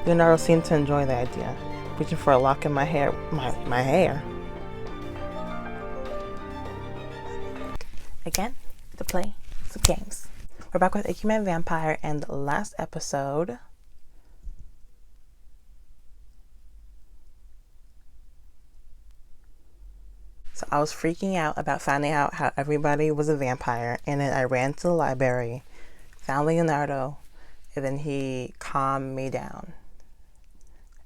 Leonardo seemed to enjoy the idea, reaching for a lock in my hair. My hair. Again, to play some games. We're back with Ikemen Vampire, and the last episode. So I was freaking out about finding out how everybody was a vampire, and then I ran to the library, found Leonardo, and then he calmed me down.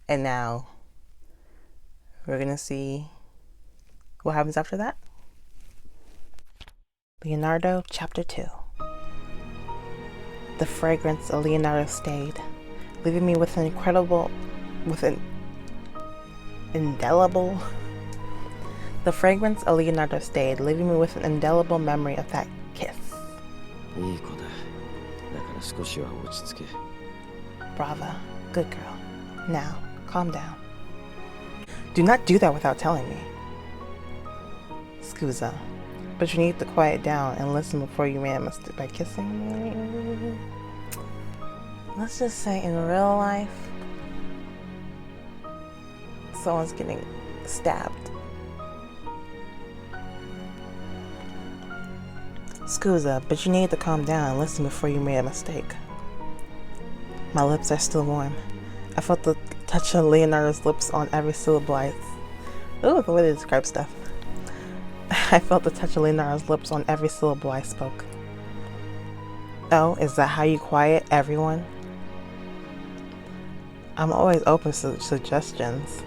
And now we're gonna see what happens after that. Leonardo, Chapter 2. The fragrance of Leonardo stayed, leaving me with an indelible. The fragrance of Leonardo stayed, leaving me with an indelible memory of that kiss. Brava, good girl. Now, calm down. Do not do that without telling me. Scusa, but you need to quiet down and listen before you make a mistake by kissing me. Let's just say in real life, someone's getting stabbed. Scusa, but you need to calm down and listen before you made a mistake. My lips are still warm. I felt the touch of Leonardo's lips on every syllable Ooh, the way they describe stuff. I felt the touch of Leonardo's lips on every syllable I spoke. Oh, is that how you quiet everyone? I'm always open to suggestions,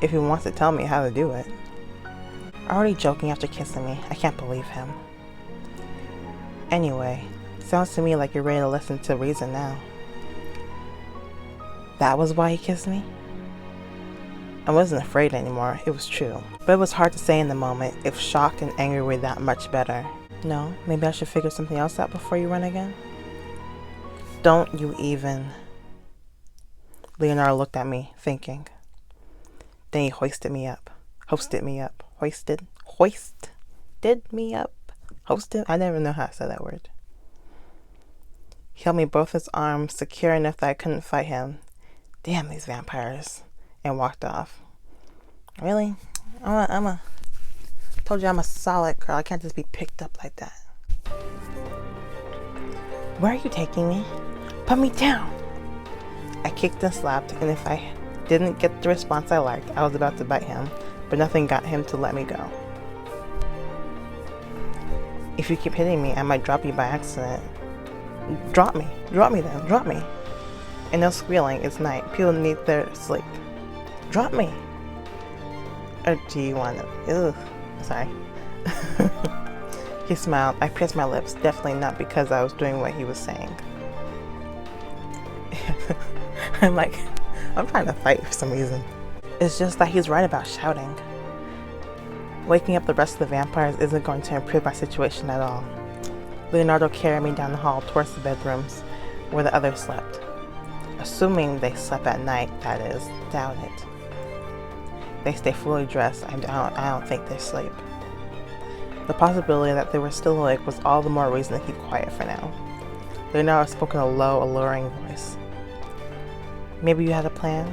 if he wants to tell me how to do it. Already joking after kissing me, I can't believe him. Anyway, sounds to me like you're ready to listen to reason now. That was why he kissed me? I wasn't afraid anymore, it was true. But it was hard to say in the moment if shocked and angry were that much better. No, maybe I should figure something else out before you run again? Don't you even. Leonardo looked at me, thinking. Then he hoisted me up. Hosted me up. Hoisted me up. Hosted? I never know how to say that word. He held me both his arms, secure enough that I couldn't fight him. Damn these vampires. And walked off. Really? Told you I'm a solid girl. I can't just be picked up like that. Where are you taking me? Put me down. I kicked and slapped, and if I didn't get the response I liked, I was about to bite him, but nothing got him to let me go. If you keep hitting me, I might drop you by accident. Drop me then. And no squealing, it's night. People need their sleep. Drop me. Or do you want to? Ugh. Sorry. He smiled. I pressed my lips, definitely not because I was doing what he was saying. I'm trying to fight for some reason. It's just that he's right about shouting. Waking up the rest of the vampires isn't going to improve my situation at all. Leonardo carried me down the hall towards the bedrooms where the others slept. Assuming they slept at night, that is. Doubt it. They stay fully dressed. I don't think they sleep. The possibility that they were still awake was all the more reason to keep quiet for now. Leonardo spoke in a low, alluring voice. Maybe you had a plan?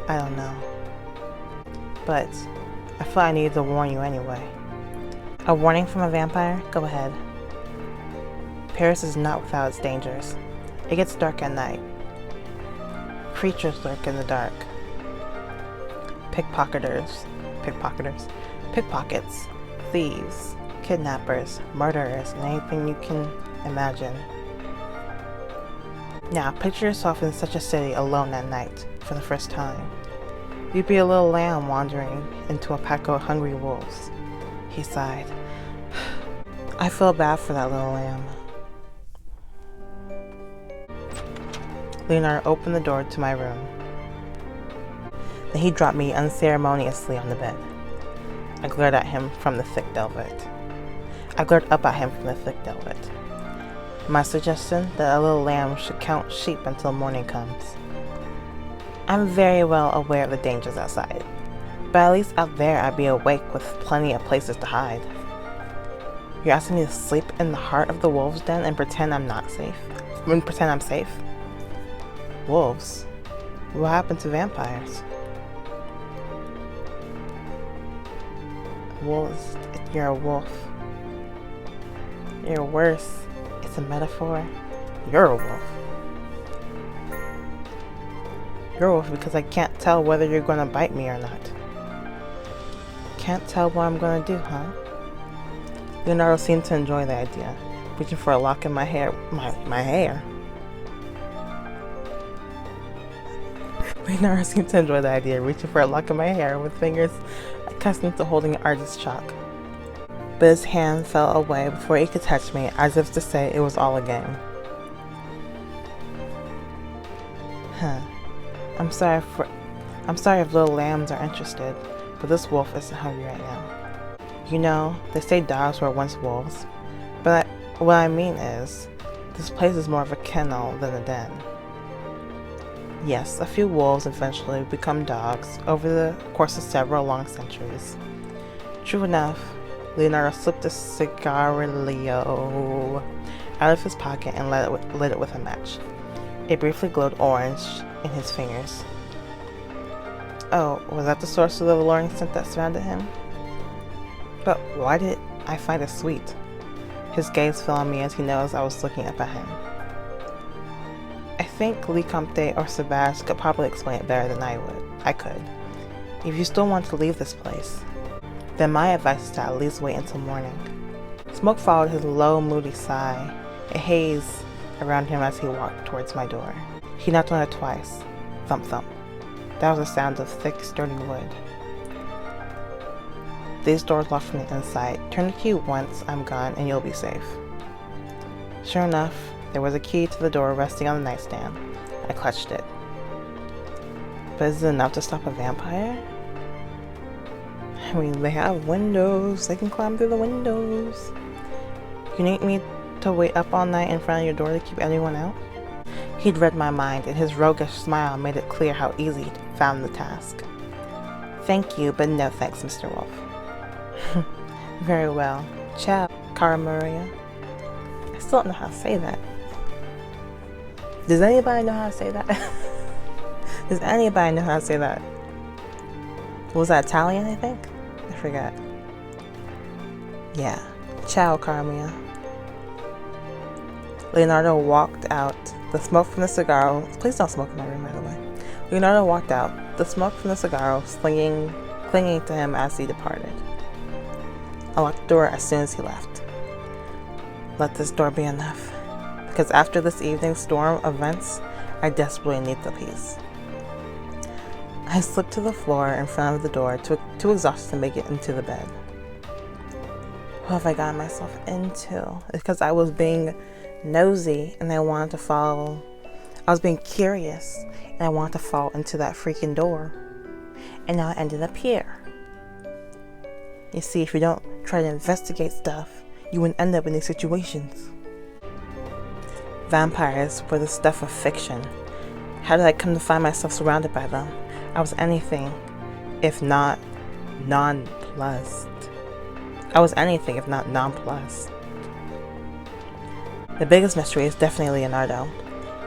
I don't know. But I thought I needed to warn you anyway. A warning from a vampire? Go ahead. Paris is not without its dangers. It gets dark at night. Creatures lurk in the dark. Pickpockets, thieves, kidnappers, murderers, and anything you can imagine. Now, picture yourself in such a city alone at night, for the first time. You'd be a little lamb wandering into a pack of hungry wolves. He sighed. I feel bad for that little lamb. Leonardo opened the door to my room. Then he dropped me unceremoniously on the bed. I glared up at him from the thick velvet. My suggestion that a little lamb should count sheep until morning comes. I'm very well aware of the dangers outside, but at least out there I'd be awake with plenty of places to hide. You're asking me to sleep in the heart of the wolves' den and pretend I'm not safe? Pretend I'm safe? Wolves? What happened to vampires? Wolves. You're a wolf. You're worse. It's a metaphor. You're a wolf. You're a wolf because I can't tell whether you're gonna bite me or not. Can't tell what I'm gonna do, huh? Leonardo seemed to enjoy the idea, reaching for a lock in my hair. My hair. Leonardo seemed to enjoy the idea, reaching for a lock in my hair with fingers accustomed to holding artist chalk. But his hand fell away before he could touch me, as if to say it was all a game. I'm sorry if little lambs are interested, but this wolf isn't hungry right now. You know, they say dogs were once wolves, but what I mean is, this place is more of a kennel than a den. Yes, a few wolves eventually become dogs over the course of several long centuries. True enough, Leonardo slipped a cigarillo out of his pocket and lit it with a match. It briefly glowed orange in his fingers. Oh, was that the source of the alluring scent that surrounded him? But why did I find it sweet? His gaze fell on me as he noticed I was looking up at him. I think Ikemen or CYBIRD could probably explain it better than I could. If you still want to leave this place, then my advice is to at least wait until morning. Smoke followed his low, moody sigh, a haze around him as he walked towards my door. He knocked on it twice. Thump thump. That was the sound of thick, sturdy wood. These doors lock from the inside. Turn the key once I'm gone and you'll be safe. Sure enough, there was a key to the door resting on the nightstand. I clutched it. But is it enough to stop a vampire? I mean, they have windows. They can climb through the windows. You need me to wait up all night in front of your door to keep anyone out? He'd read my mind, and his roguish smile made it clear how easy he'd found the task. Thank you, but no thanks, Mr. Wolf. Very well. Ciao, Cara Maria. I still don't know how to say that. Does anybody know how to say that? Does anybody know how to say that? Was that Italian, I think? I forgot. Yeah. Ciao, Cara Mia. Leonardo walked out. The smoke from the cigar... Please don't smoke in my room, by the way. Leonardo walked out. The smoke from the cigar clinging to him as he departed. I locked the door as soon as he left. Let this door be enough. Because after this evening's storm of events, I desperately need the peace. I slipped to the floor in front of the door, too exhausted to make it into the bed. What have I gotten myself into? It's because I was being nosy and I wanted to follow. I was being curious and I wanted to fall into that freaking door. And now I ended up here. You see, if you don't try to investigate stuff, you wouldn't end up in these situations. Vampires were the stuff of fiction. How did I come to find myself surrounded by them? I was anything if not nonplussed. I was anything if not nonplussed. The biggest mystery is definitely Leonardo.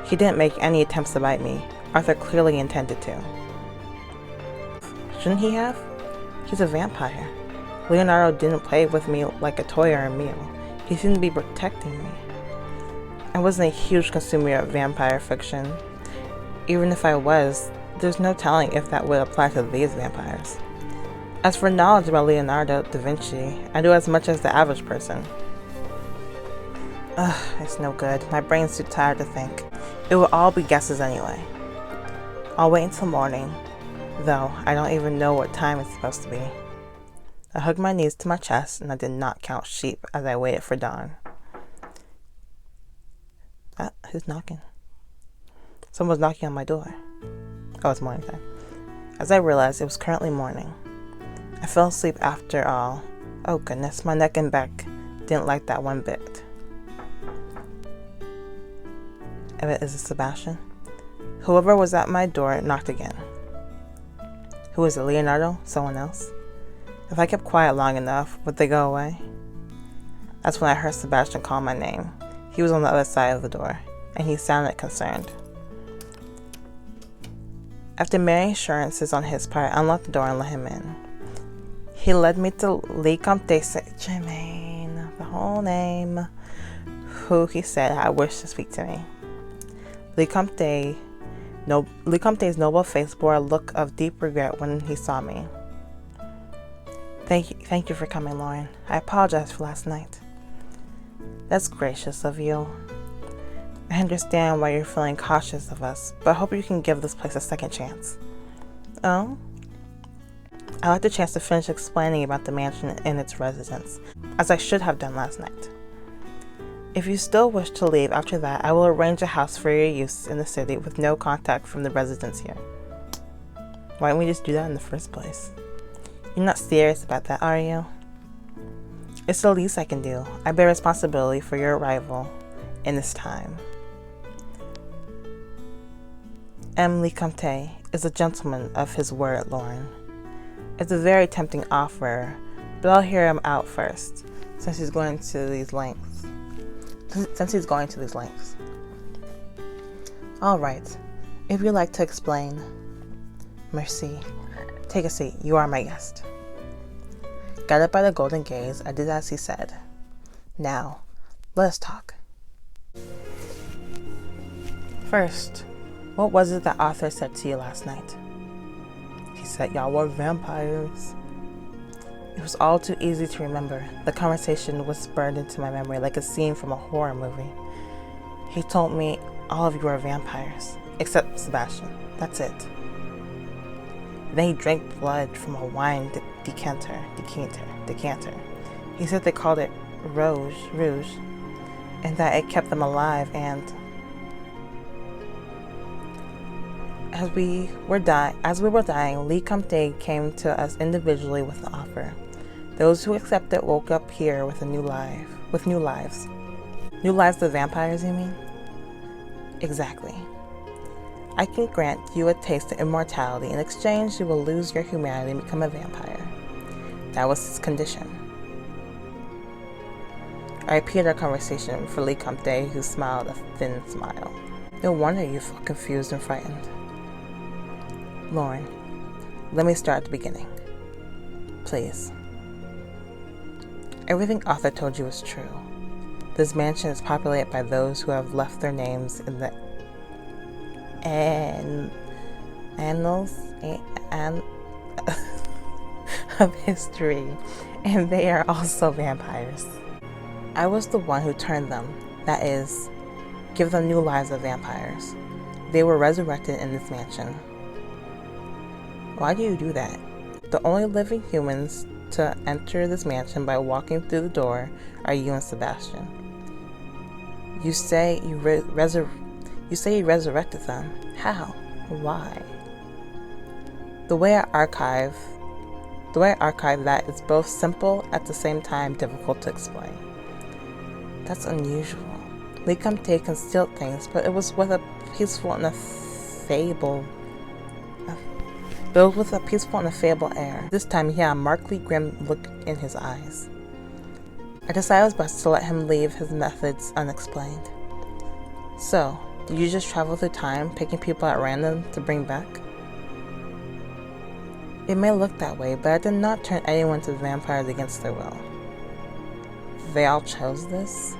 He didn't make any attempts to bite me. Arthur clearly intended to. Shouldn't he have? He's a vampire. Leonardo didn't play with me like a toy or a meal. He seemed to be protecting me. I wasn't a huge consumer of vampire fiction. Even if I was, there's no telling if that would apply to these vampires. As for knowledge about Leonardo da Vinci, I do as much as the average person. Ugh, it's no good. My brain's too tired to think. It will all be guesses anyway. I'll wait until morning, though I don't even know what time it's supposed to be. I hugged my knees to my chest and I did not count sheep as I waited for dawn. Who's knocking? Someone's knocking on my door. Oh, it's morning time. As I realized it was currently morning. I fell asleep after all. Oh goodness, my neck and back didn't like that one bit. Is it Sebastian? Whoever was at my door knocked again. Who is it, Leonardo? Someone else? If I kept quiet long enough, would they go away? That's when I heard Sebastian call my name. He was on the other side of the door, and he sounded concerned. After many assurances on his part, I unlocked the door and let him in. He led me to Ikemen, the whole name, who he said I wished to speak to me. Ikemen's noble face bore a look of deep regret when he saw me. Thank you for coming, Lauren. I apologize for last night. That's gracious of you. I understand why you're feeling cautious of us, but I hope you can give this place a second chance. Oh? I like the chance to finish explaining about the mansion and its residents, as I should have done last night. If you still wish to leave after that, I will arrange a house for your use in the city with no contact from the residents here. Why didn't we just do that in the first place? You're not serious about that, are you? It's the least I can do. I bear responsibility for your arrival in this time. Ikemen is a gentleman of his word, Lauren. It's a very tempting offer, but I'll hear him out first, since he's going to these lengths. All right, if you'd like to explain. Merci. Take a seat. You are my guest. Guided by the golden gaze, I did as he said. Now, let us talk. First, what was it that Arthur said to you last night? He said y'all were vampires. It was all too easy to remember. The conversation was burned into my memory like a scene from a horror movie. He told me all of you are vampires, except Sebastian. That's it. Then he drank blood from a wine decanter. He said they called it rouge, and that it kept them alive, and as we were dying, Ikemen came to us individually with the offer. Those who accepted woke up here with new lives. New lives of vampires, you mean? Exactly. I can grant you a taste of immortality. In exchange, you will lose your humanity and become a vampire. That was his condition. I repeated our conversation for Ikemen, who smiled a thin smile. No wonder you felt confused and frightened. Lauren, let me start at the beginning. Please. Everything Arthur told you is true. This mansion is populated by those who have left their names in the annals of history, and they are also vampires. I was the one who turned them, that is, give them new lives of vampires. They were resurrected in this mansion. Why do you do that? The only living humans to enter this mansion by walking through the door are you and Sebastian. You say you resurrected them. How? Why? The way I archive that is both simple at the same time difficult to explain. That's unusual. Ikemen concealed things, but it was with a peaceful and a fable air. This time he had a markedly grim look in his eyes. I decided it was best to let him leave his methods unexplained. So, did you just travel through time, picking people at random to bring back? It may look that way, but I did not turn anyone to vampires against their will. They all chose this?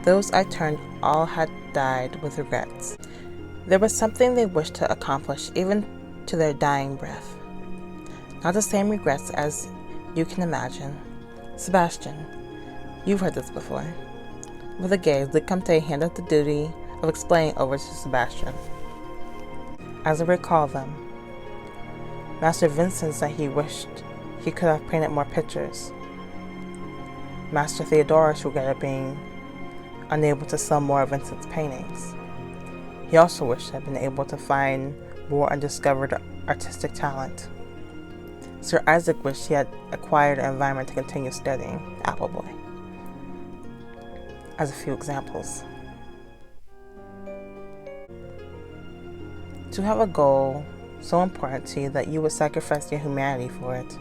Those I turned all had died with regrets. There was something they wished to accomplish, even to their dying breath. Not the same regrets as you can imagine. Sebastian, you've heard this before. With a gaze, Ikemen handed the duty of explaining over to Sebastian. As I recall them, Master Vincent said he wished he could have painted more pictures. Master Theodorus regretted being unable to sell more of Vincent's paintings. He also wished he had been able to find more undiscovered artistic talent. Sir Isaac wished he had acquired an environment to continue studying Appleboy. As a few examples. To have a goal so important to you that you would sacrifice your humanity for it.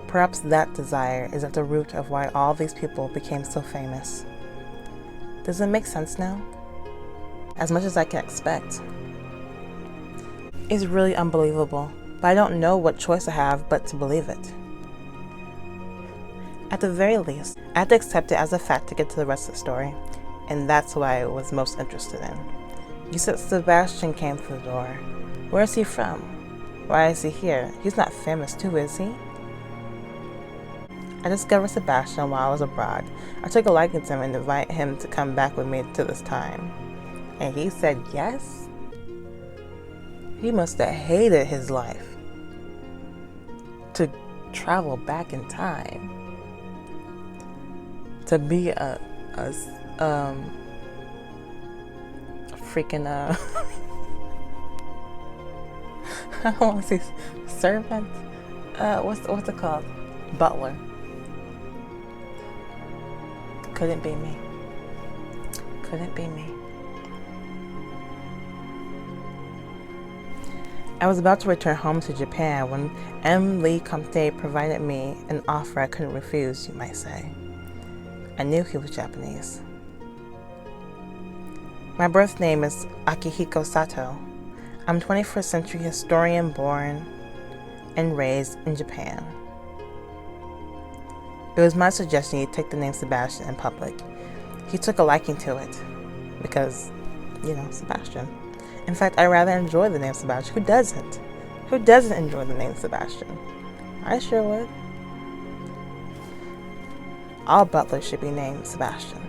Perhaps that desire is at the root of why all these people became so famous. Does it make sense now? As much as I can expect. It's really unbelievable, but I don't know what choice I have but to believe it. At the very least, I have to accept it as a fact to get to the rest of the story, and that's what I was most interested in. You said Sebastian came through the door. Where is he from? Why is he here? He's not famous too, is he? I discovered Sebastian while I was abroad. I took a liking to him and invited him to come back with me to this time. And he said yes? He must have hated his life to travel back in time. To be a freaking I don't want to say servant. What's it called? Butler. Couldn't be me. Couldn't be me. I was about to return home to Japan when M. Lee Comte provided me an offer I couldn't refuse, you might say. I knew he was Japanese. My birth name is Akihiko Sato. I'm a 21st century historian born and raised in Japan. It was my suggestion he take the name Sebastian in public. He took a liking to it because, Sebastian. In fact, I rather enjoy the name Sebastian. Who doesn't? Who doesn't enjoy the name Sebastian? I sure would. All butlers should be named Sebastian.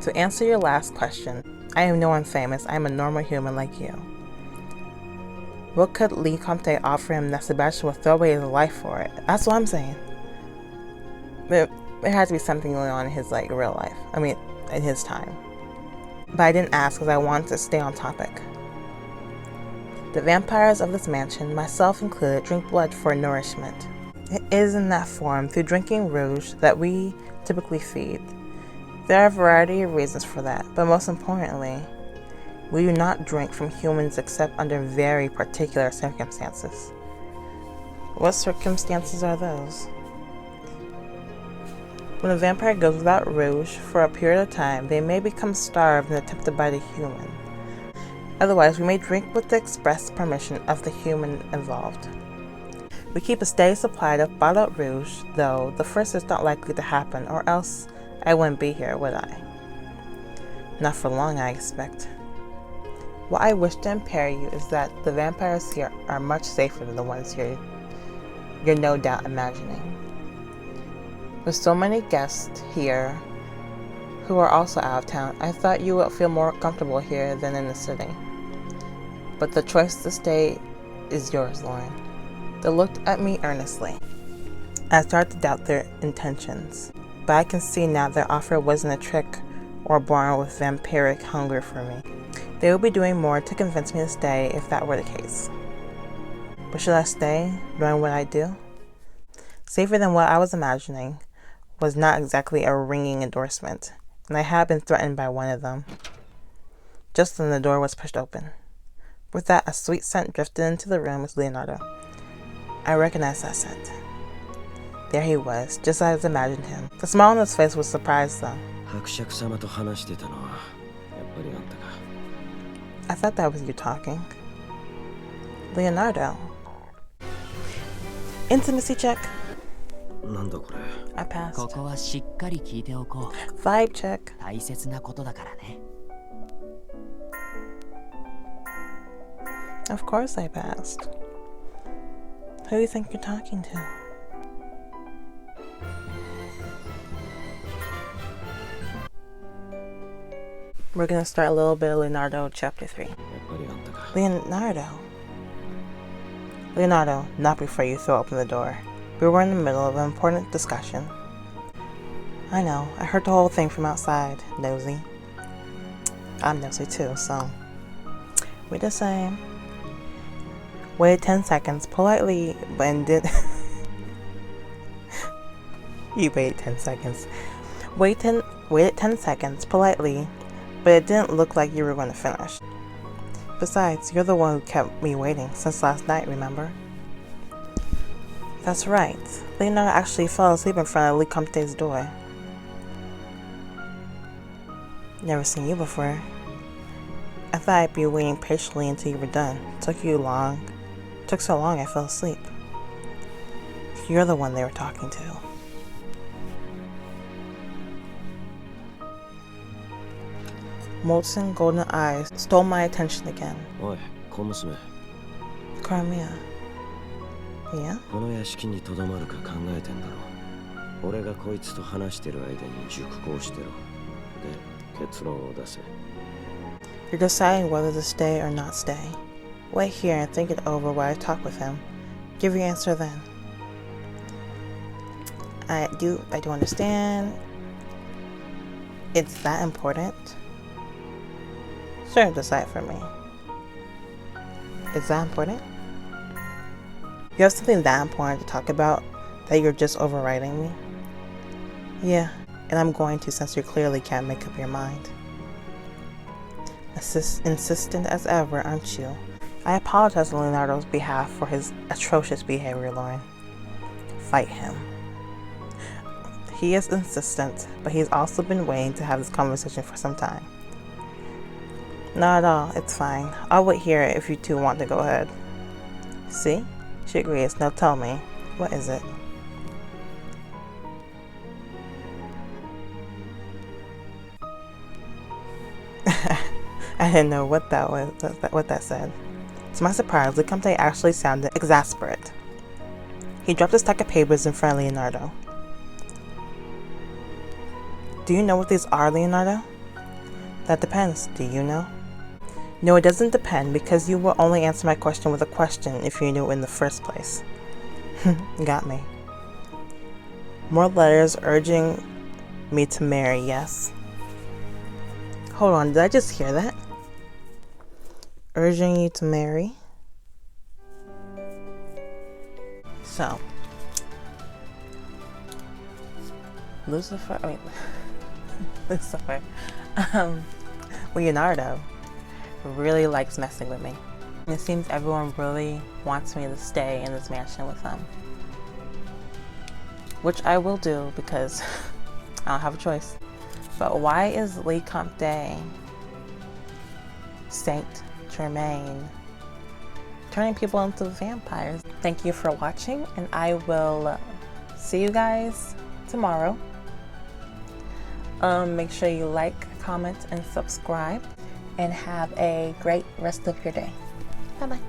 To answer your last question, I am no one famous. I am a normal human like you. What could Lee Comte offer him that Sebastian would throw away his life for it? That's what I'm saying. There had to be something going on in his real life. I mean, in his time. But I didn't ask because I wanted to stay on topic. The vampires of this mansion, myself included, drink blood for nourishment. It is in that form, through drinking rouge, that we typically feed. There are a variety of reasons for that, but most importantly, we do not drink from humans except under very particular circumstances. What circumstances are those? When a vampire goes without rouge for a period of time, they may become starved and attempt to bite a human. Otherwise, we may drink with the express permission of the human involved. We keep a steady supply of bottled rouge, though the first is not likely to happen, or else I wouldn't be here, would I? Not for long, I expect. What I wish to impair you is that the vampires here are much safer than the ones you're no doubt imagining. With so many guests here who are also out of town, I thought you would feel more comfortable here than in the city. But the choice to stay is yours, Lauren. They looked at me earnestly. I started to doubt their intentions, but I can see now their offer wasn't a trick or born with vampiric hunger for me. They would be doing more to convince me to stay if that were the case. But should I stay, knowing what I do? Safer than what I was imagining was not exactly a ringing endorsement, and I had been threatened by one of them. Just then the door was pushed open. With that, a sweet scent drifted into the room with Leonardo. I recognized that scent. There he was, just as I imagined him. The smile on his face was surprised, though. I thought that was you talking. Leonardo. Intimacy check. I passed. Vibe check. Of course I passed. Who do you think you're talking to? We're gonna start a little bit of Leonardo chapter 3. Leonardo, not before you throw open the door. We were in the middle of an important discussion. I know, I heard the whole thing from outside, nosy. I'm nosy too, so we're the same. Waited 10 seconds, politely, but did. You waited 10 seconds. Waited 10 seconds, politely, but it didn't look like you were going to finish. Besides, you're the one who kept me waiting since last night, remember? That's right. Leonardo actually fell asleep in front of Lee Comte's door. Never seen you before. I thought I'd be waiting patiently until you were done. Took so long I fell asleep. You're the one they were talking to. Molten golden eyes stole my attention again. Oi, 小娘。 Crimea. Yeah? この屋敷にとどまるか考えてんだろ。俺がこいつと話してる間に熟考してろ。で、結論を出せ。 You're deciding whether to stay or not stay. Wait here and think it over while I talk with him. Give your answer then. I do understand. It's that important? Sure, decide for me. Is that important? You have something that important to talk about that you're just overriding me? Yeah, and I'm going to since you clearly can't make up your mind. Insistent as ever, aren't you? I apologize on Leonardo's behalf for his atrocious behavior, Lauren. Fight him. He is insistent, but he's also been waiting to have this conversation for some time. Not at all, it's fine. I'll wait here if you two want to go ahead. See? She agrees. Now tell me, what is it? I didn't know what that was, what that said. To my surprise, Gamplay actually sounded exasperate. He dropped a stack of papers in front of Leonardo. Do you know what these are, Leonardo? That depends. Do you know? No, it doesn't depend because you will only answer my question with a question if you knew in the first place. Got me. More letters urging me to marry, yes. Hold on, did I just hear that? Urging you to marry? So, Lucifer, Leonardo really likes messing with me. It seems everyone really wants me to stay in this mansion with them. Which I will do because I don't have a choice. But why is Le Comte Saint Germain turning people into vampires? Thank you for watching, and I will see you guys tomorrow. Make sure you like, comment, and subscribe, and have a great rest of your day. Bye-bye.